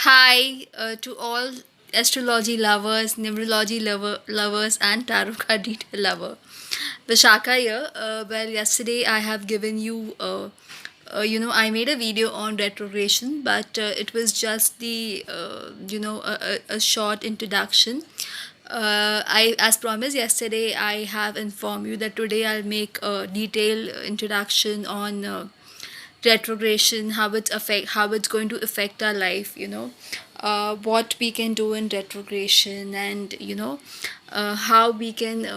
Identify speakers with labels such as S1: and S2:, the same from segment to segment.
S1: Hi to all astrology lovers, lovers, and tarot card reader lover. Vishaka here. Yesterday I have given you, I made a video on retrogression, but it was just a short introduction. As promised yesterday, I have informed you that today I'll make a detailed introduction on. Retrogression, how it's going to affect our life, what we can do in retrogression, and how we can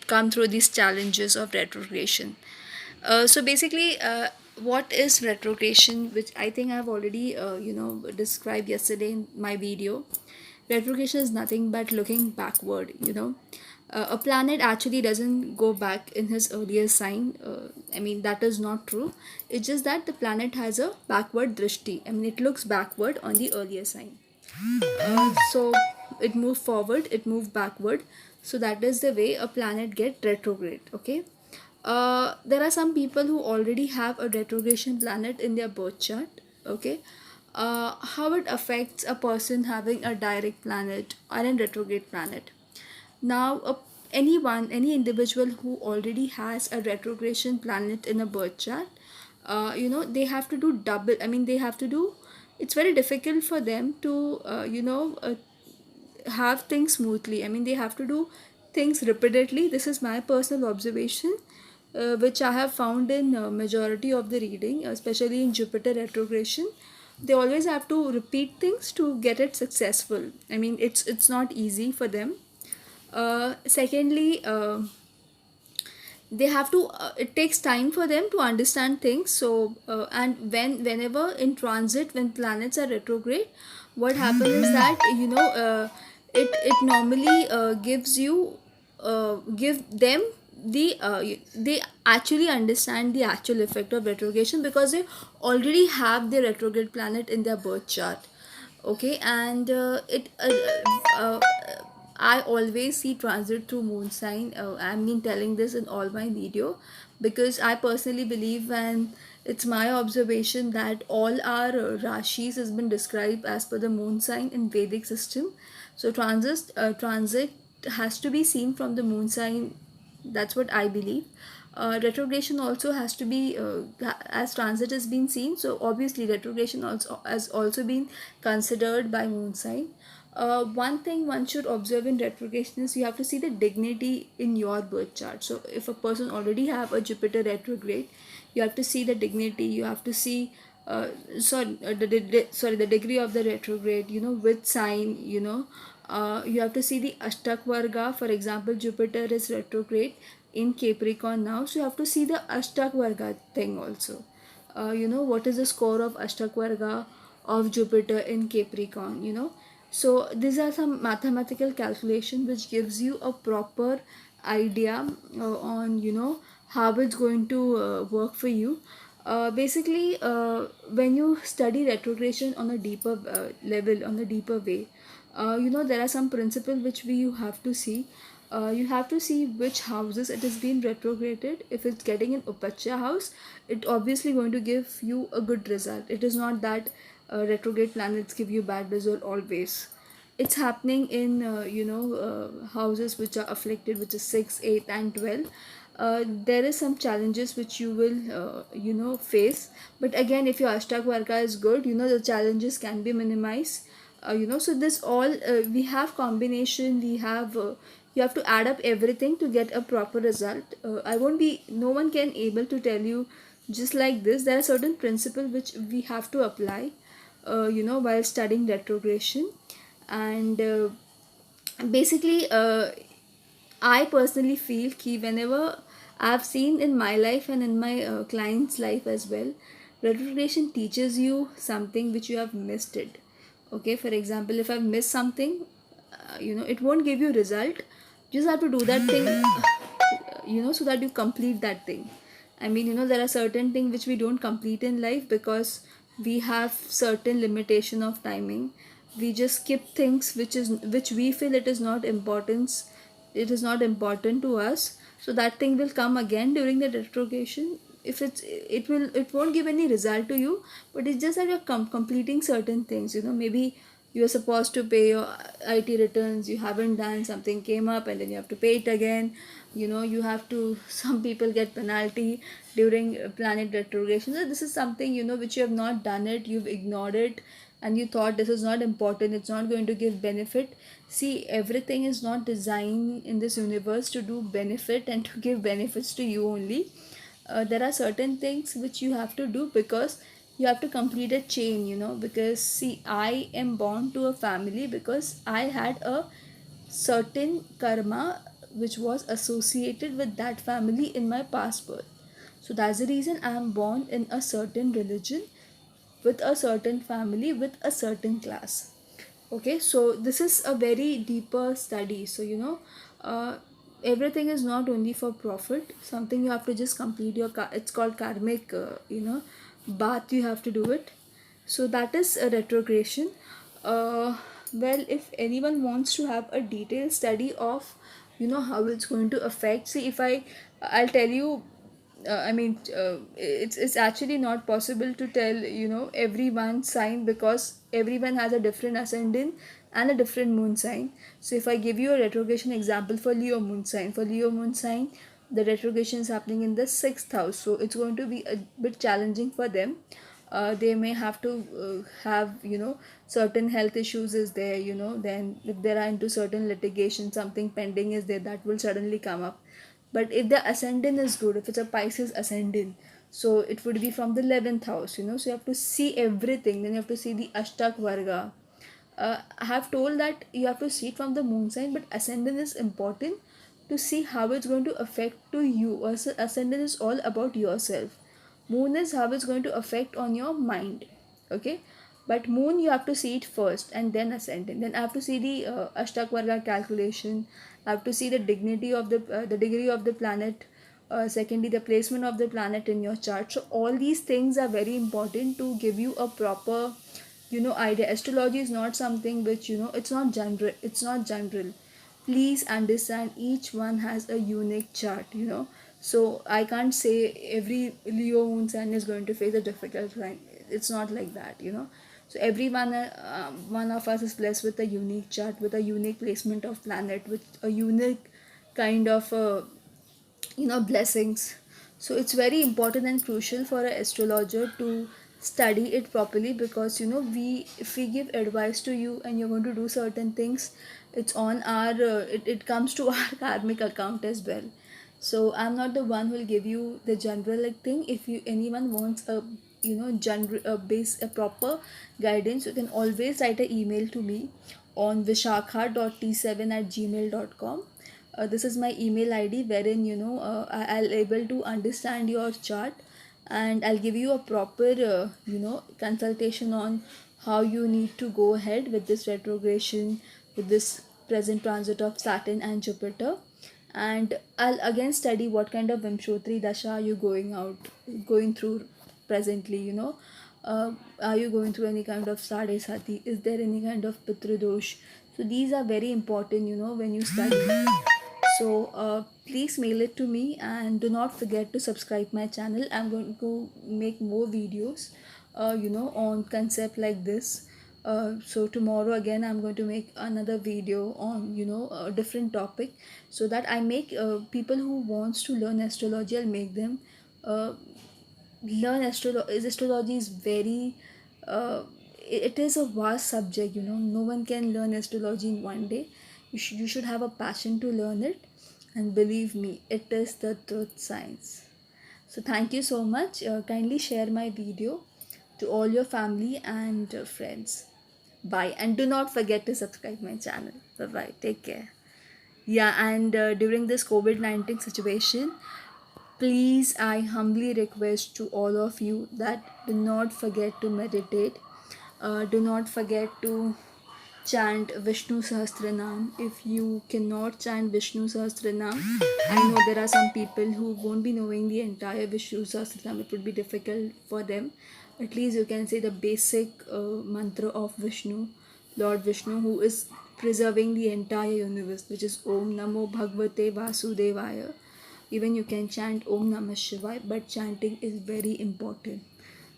S1: come through these challenges of retrogression. So basically, what is retrogression, which I think I've already described yesterday in my video. Retrogression is nothing but looking backward. A planet actually doesn't go back in his earlier sign. I mean, that is not true. It's just that the planet has a backward drishti. I mean, it looks backward on the earlier sign. So it moved forward, it moved backward. So that is the way a planet get retrograde. Okay. There are some people who already have a retrogression planet in their birth chart. Okay. How it affects a person having a direct planet or a retrograde planet. Now, any individual who already has a retrogression planet in a birth chart, they have to do double. I mean, they have to do. It's very difficult for them to, have things smoothly. I mean, they have to do things repeatedly. This is my personal observation, which I have found in majority of the reading, especially in Jupiter retrogression. They always have to repeat things to get it successful. I mean, it's not easy for them. Secondly, they have to. It takes time for them to understand things. So, and whenever in transit, when planets are retrograde, what happens is that it normally give them they actually understand the actual effect of retrogression because they already have the retrograde planet in their birth chart. Okay, and it I always see transit through moon sign. I've been telling this in all my video because I personally believe, and it's my observation, that all our rashis has been described as per the moon sign in Vedic system. So transit has to be seen from the moon sign. That's what I believe. Retrogression also has to be, as transit has been seen, so obviously retrogression also has also been considered by moon sign. One thing one should observe in retrogression is you have to see the dignity in your birth chart. So if a person already have a Jupiter retrograde, you have to see the dignity. You have to see, the degree of the retrograde. With sign. You have to see the Ashtak Varga. For example, Jupiter is retrograde in Capricorn now, so you have to see the Ashtak Varga thing also. What is the score of Ashtak Varga of Jupiter in Capricorn. So these are some mathematical calculation which gives you a proper idea on how it's going to work for you. Basically, when you study retrogression on a deeper level, on a deeper way, there are some principles which you have to see. You have to see which houses it has been retrograded. If it's getting an Upacha house, it obviously going to give you a good result. It is not that retrograde planets give you bad result always. It's happening in houses which are afflicted, which is 6, 8, and 12. There is some challenges which you will face, but again, if your Ashtak Varga is good, the challenges can be minimized. So this all, we have combination, we have you have to add up everything to get a proper result. I won't be No one can able to tell you just like this. There are certain principles which we have to apply while studying retrogression. And basically, I personally feel that whenever I've seen in my life and in my client's life as well, retrogression teaches you something which you have missed it. Okay, for example, if I've missed something, it won't give you result. You just have to do that thing, so that you complete that thing. I mean, there are certain things which we don't complete in life because we have certain limitation of timing. We just skip things which we feel it is not important to us. So that thing will come again during the retrogression. if it won't give any result to you, but it's just that you're completing certain things, maybe you're supposed to pay your IT returns, you haven't done, something came up, and then you have to pay it again. You have to some people get penalty during planet retrogression. So this is something, which you have not done it, you've ignored it, and you thought this is not important, it's not going to give benefit. See, everything is not designed in this universe to do benefit and to give benefits to you only. There are certain things which you have to do because you have to complete a chain, because see, I am born to a family because I had a certain karma which was associated with that family in my past birth. So that's the reason I am born in a certain religion, with a certain family, with a certain class. Okay, so this is a very deeper study. So everything is not only for profit, something you have to just complete your it's called karmic, bath, you have to do it. So that is a retrogression. Well, if anyone wants to have a detailed study of how it's going to affect, see, if I'll tell you, it's actually not possible to tell everyone sign, because everyone has a different ascendant and a different moon sign. So if I give you a retrogression example for Leo moon sign, the retrogression is happening in the sixth house, so it's going to be a bit challenging for them. They may have to have certain health issues is there, then if they are into certain litigation, something pending is there, that will suddenly come up. But if the ascendant is good, if it's a Pisces ascendant, so it would be from the 11th house, so you have to see everything. Then you have to see the Ashtak Varga. I have told that you have to see it from the moon sign, but ascendant is important to see how it's going to affect to you. Also, ascendant is all about yourself. Moon is how it's going to affect on your mind. Okay, but moon you have to see it first and then ascendant. Then I have to see the Ashtak Varga calculation. I have to see the dignity of the degree of the planet. Secondly, the placement of the planet in your chart. So all these things are very important to give you a proper idea. Astrology is not something which it's not general. Please understand, each one has a unique chart, so I can't say every Leo moon sign is going to face a difficult time. It's not like that, so everyone, one of us is blessed with a unique chart, with a unique placement of planet, with a unique kind of blessings. So it's very important and crucial for an astrologer to study it properly, because we if we give advice to you and you're going to do certain things, it's on our it comes to our karmic account as well. So I'm not the one who will give you the general thing. If you anyone wants a general a proper guidance, you can always write an email to me on vishakha.t7@gmail.com. This is my email ID, wherein I'll able to understand your chart, and I'll give you a proper consultation on how you need to go ahead with this retrogression, with this present transit of Saturn and Jupiter. And I'll again study what kind of Vimshotri Dasha are you going through presently, are you going through any kind of Sade Sati, is there any kind of Pitradosh. So these are very important, when you study. So please mail it to me, and do not forget to subscribe my channel. I'm going to make more videos on concept like this. So tomorrow again I'm going to make another video on a different topic, so that I make people who wants to learn astrology, I'll make them uh, learn astrology. Astrology is very it is a vast subject, no one can learn astrology in one day. You should have a passion to learn it, and believe me, it is the truth science. So thank you so much. Kindly share my video to all your family and friends. Bye, and do not forget to subscribe my channel. Bye bye, take care. Yeah, and during this COVID-19 situation, please, I humbly request to all of you that do not forget to meditate. Do not forget to chant Vishnu Sahasranam. If you cannot chant Vishnu Sahasranam, I know there are some people who won't be knowing the entire Vishnu Sahasranam. It would be difficult for them. At least you can say the basic mantra of Vishnu, Lord Vishnu, who is preserving the entire universe, which is Om Namo Bhagavate Vasudevaya. Even you can chant Om Namah Shivaya, but chanting is very important.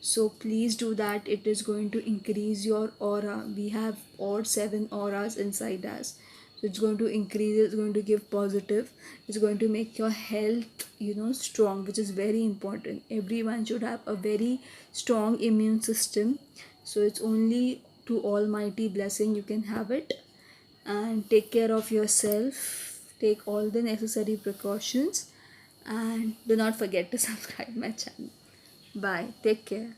S1: So please do that. It is going to increase your aura. We have all 7 auras inside us, so it's going to increase, it's going to give positive, it's going to make your health, strong, which is very important. Everyone should have a very strong immune system. So it's only to almighty blessing you can have it. And take care of yourself, take all the necessary precautions, and do not forget to subscribe my channel. Bye, take care.